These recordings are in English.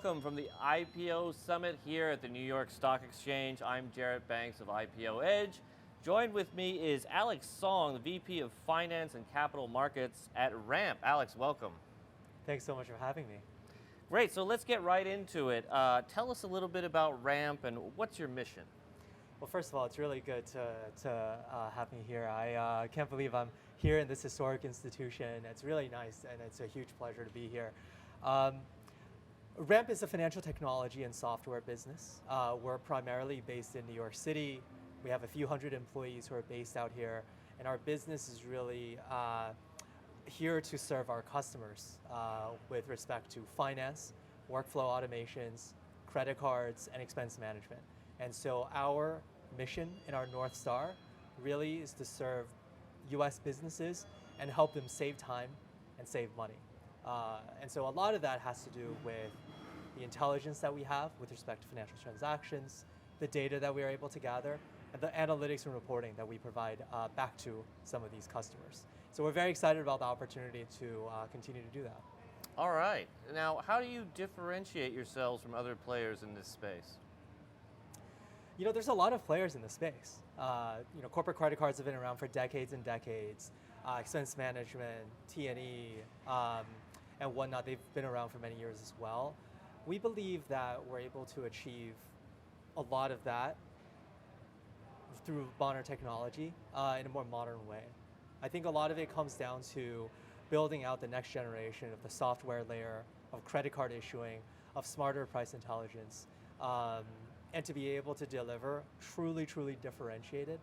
welcome from the IPO Summit here at the New York Stock Exchange. I'm Jarrett Banks of IPO Edge. Joined with me is Alex Song, the VP of Finance and Capital Markets at Ramp. Alex, welcome. Thanks so much for having me. Great, so let's get right into it. Tell us a little bit about Ramp and what's your mission? Well, first of all, it's really good to have me here. I can't believe I'm here in this historic institution. It's really nice, and it's a huge pleasure to be here. Ramp is a financial technology and software business. We're primarily based in New York City. We have a few hundred employees who are based out here, and our business is really here to serve our customers with respect to finance, workflow automations, credit cards, and expense management. And so our mission and our North Star really is to serve US businesses and help them save time and save money. And so a lot of that has to do with the intelligence that we have with respect to financial transactions, the data that we are able to gather, and the analytics and reporting that we provide back to some of these customers. So we're very excited about the opportunity to continue to do that. All right, now how do you differentiate yourselves from other players in this space? You know, there's a lot of players in the space. Corporate credit cards have been around for decades and decades. Expense management, T&E, and whatnot, they've been around for many years as well. We believe that we're able to achieve a lot of that through modern technology in a more modern way. I think a lot of it comes down to building out the next generation of the software layer, of credit card issuing, of smarter price intelligence, and to be able to deliver truly differentiated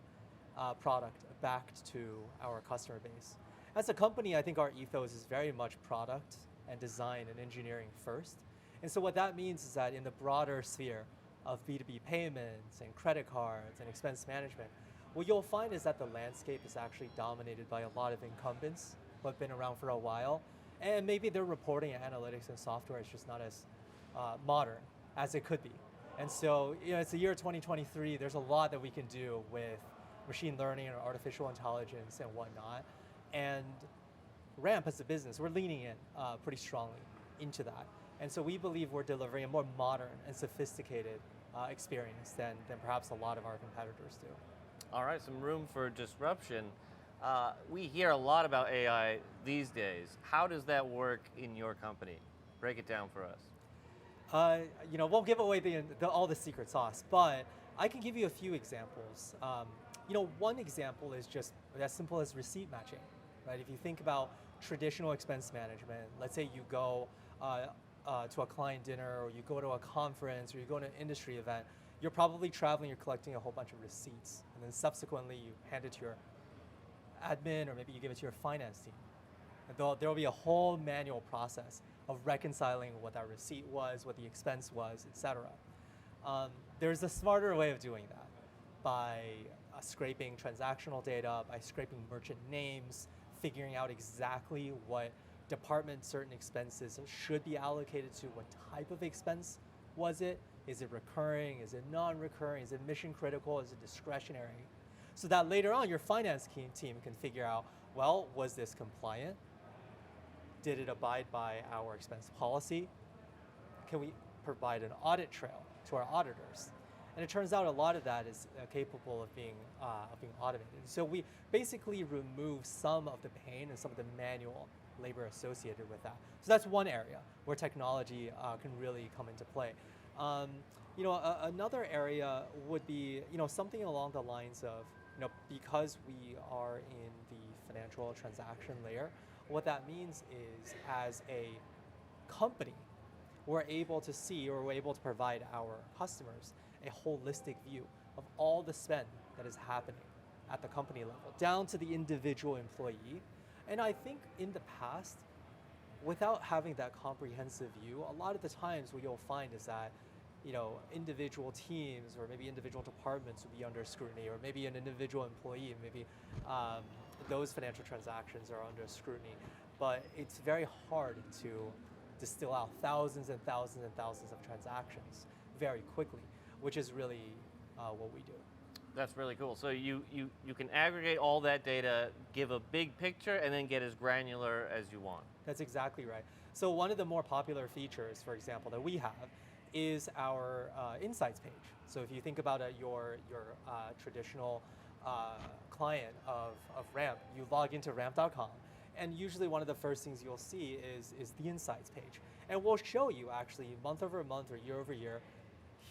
product back to our customer base. As a company, I think our ethos is very much product and design and engineering first. And so what that means is that in the broader sphere of B2B payments and credit cards and expense management, what you'll find is that the landscape is actually dominated by a lot of incumbents who have been around for a while. And maybe their reporting and analytics and software is just not as modern as it could be. And so, it's the year 2023, there's a lot that we can do with machine learning and artificial intelligence and whatnot. And Ramp as a business, we're leaning in pretty strongly into that. And so we believe we're delivering a more modern and sophisticated experience than perhaps a lot of our competitors do. All right, some room for disruption. We hear a lot about AI these days. How does that work in your company? Break it down for us. Won't give away all the secret sauce, but I can give you a few examples. One example is just as simple as receipt matching, right? If you think about traditional expense management, let's say you go to a client dinner, or you go to a conference, or you go to an industry event, you're probably traveling, you're collecting a whole bunch of receipts, and then subsequently you hand it to your admin, or maybe you give it to your finance team. And there will be a whole manual process of reconciling what that receipt was, what the expense was, etc. There's a smarter way of doing that by scraping transactional data, by scraping merchant names, figuring out exactly what department certain expenses should be allocated to, what type of expense was it? Is it recurring? Is it non-recurring? Is it mission critical? Is it discretionary? So that later on your finance team can figure out, well, was this compliant? Did it abide by our expense policy? Can we provide an audit trail to our auditors? And it turns out a lot of that is capable of being automated. So we basically remove some of the pain and some of the manual labor associated with that. So that's one area where technology can really come into play. Another area would be something along the lines of because we are in the financial transaction layer, what that means is as a company, we're able to see, or we're able to provide our customers a holistic view of all the spend that is happening at the company level, down to the individual employee. And I think in the past, without having that comprehensive view, a lot of the times what you'll find is that individual teams or maybe individual departments would be under scrutiny, or maybe an individual employee, maybe those financial transactions are under scrutiny. But it's very hard to distill out thousands and thousands and thousands of transactions very quickly, which is really what we do. That's really cool. So you can aggregate all that data, give a big picture, and then get as granular as you want. That's exactly right. So one of the more popular features, for example, that we have is our insights page. So if you think about your traditional client of Ramp, you log into ramp.com, and usually one of the first things you'll see is the insights page. And we'll show you actually month over month or year over year,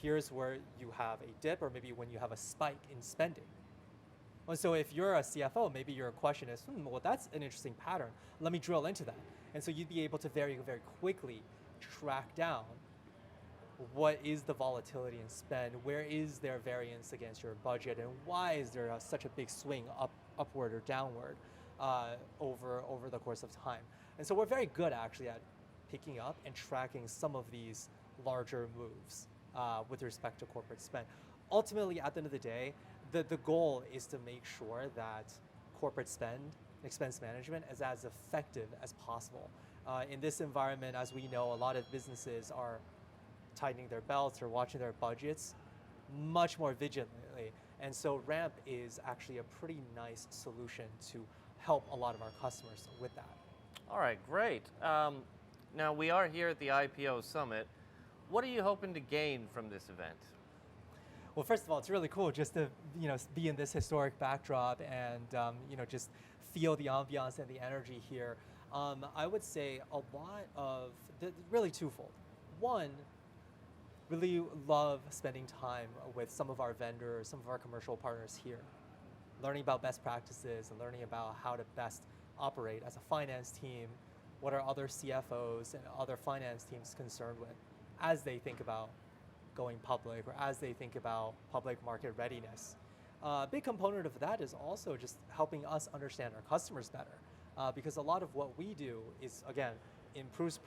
here's where you have a dip or maybe when you have a spike in spending. And so if you're a CFO, maybe your question is, well, that's an interesting pattern. Let me drill into that. And so you'd be able to very, very quickly track down what is the volatility in spend, where is there variance against your budget, and why is there such a big swing upward or downward over the course of time. And so we're very good actually at picking up and tracking some of these larger moves with respect to corporate spend. Ultimately, at the end of the day, the goal is to make sure that corporate spend, expense management is as effective as possible. In this environment, as we know, a lot of businesses are tightening their belts or watching their budgets much more vigilantly. And so Ramp is actually a pretty nice solution to help a lot of our customers with that. All right, great. Now we are here at the IPO Summit. What are you hoping to gain from this event? Well, first of all, it's really cool just to be in this historic backdrop and just feel the ambiance and the energy here. I would say a lot of really twofold. One, really love spending time with some of our vendors, some of our commercial partners here, learning about best practices and learning about how to best operate as a finance team. What are other CFOs and other finance teams concerned with as they think about going public or as they think about public market readiness? A big component of that is also just helping us understand our customers better, because a lot of what we do is, again, improve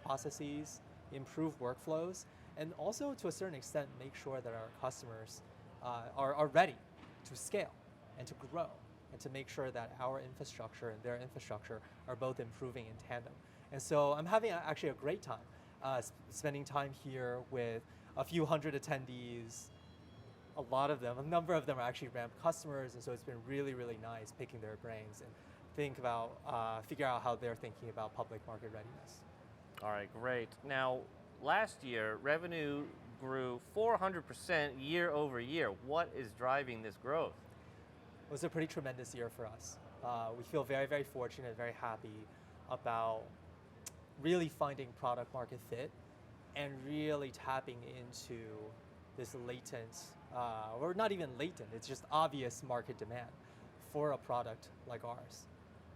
processes, improve workflows, and also to a certain extent make sure that our customers are ready to scale and to grow and to make sure that our infrastructure and their infrastructure are both improving in tandem. And so I'm having actually a great time spending time here with a few hundred attendees. A number of them are actually Ramp customers, and so it's been really, really nice picking their brains and figure out how they're thinking about public market readiness. All right, great. Now, last year, revenue grew 400% year over year. What is driving this growth? It was a pretty tremendous year for us. We feel very, very fortunate, very happy about really finding product market fit and really tapping into this latent, or not even latent, it's just obvious market demand for a product like ours.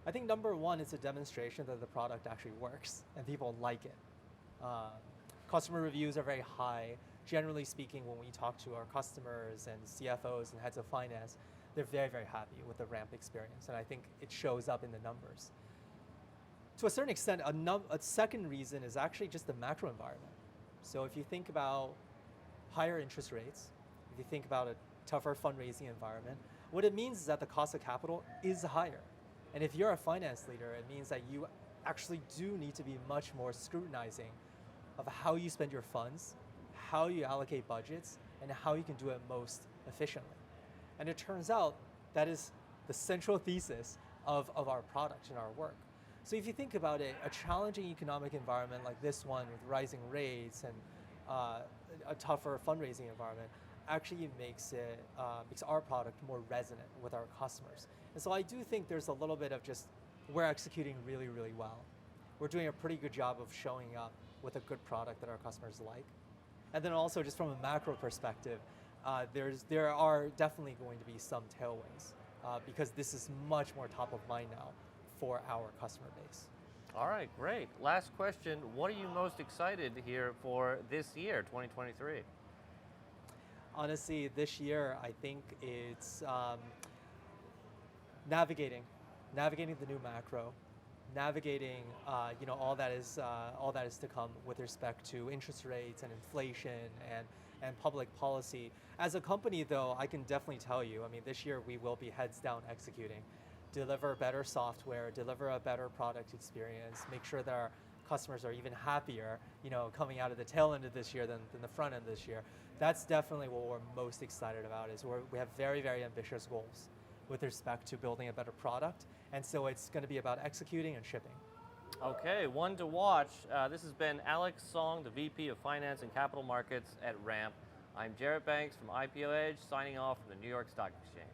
I think number one, it's a demonstration that the product actually works and people like it. Customer reviews are very high. Generally speaking, when we talk to our customers and CFOs and heads of finance, they're very, very happy with the Ramp experience, and I think it shows up in the numbers. To a certain extent, a second reason is actually just the macro environment. So if you think about higher interest rates, if you think about a tougher fundraising environment, what it means is that the cost of capital is higher. And if you're a finance leader, it means that you actually do need to be much more scrutinizing of how you spend your funds, how you allocate budgets, and how you can do it most efficiently. And it turns out that is the central thesis of our product and our work. So if you think about it, a challenging economic environment like this one with rising rates and a tougher fundraising environment actually makes our product more resonant with our customers. And so I do think there's a little bit of just, we're executing really, really well. We're doing a pretty good job of showing up with a good product that our customers like. And then also just from a macro perspective, there are definitely going to be some tailwinds because this is much more top of mind now for our customer base. All right, great. Last question, what are you most excited here for this year, 2023? Honestly, this year, I think it's navigating the new macro, navigating all that is to come with respect to interest rates and inflation and public policy. As a company, though, I can definitely tell you, I mean, this year we will be heads down executing, deliver better software, deliver a better product experience, make sure that our customers are even happier, coming out of the tail end of this year than the front end of this year. That's definitely what we're most excited about. Is we have very, very ambitious goals with respect to building a better product, and so it's going to be about executing and shipping. Okay, one to watch. This has been Alex Song, the VP of Finance and Capital Markets at Ramp. I'm Jarrett Banks from IPO Edge, signing off from the New York Stock Exchange.